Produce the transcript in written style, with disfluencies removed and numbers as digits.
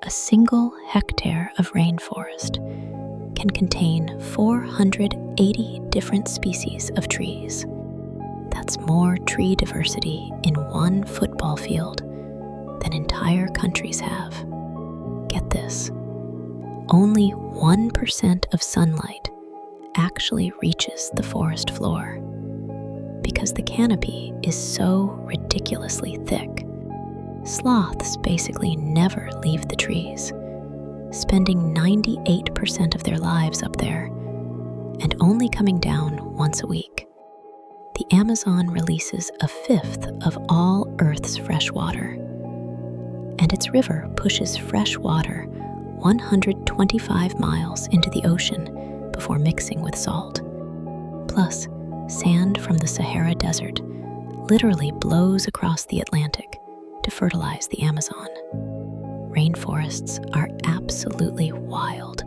A single hectare of rainforest can contain 480 different species of trees. That's more tree diversity in one football field than entire countries have. Get this, only 1% of sunlight actually reaches the forest floor because the canopy is so ridiculously thick. Sloths basically never leave the trees, spending 98% of their lives up there and only coming down once a week. The Amazon releases a fifth of all Earth's fresh water, and its river pushes fresh water 125 miles into the ocean before mixing with salt. Plus, sand from the Sahara Desert literally blows across the Atlantic to fertilize the Amazon. Rainforests are absolutely wild.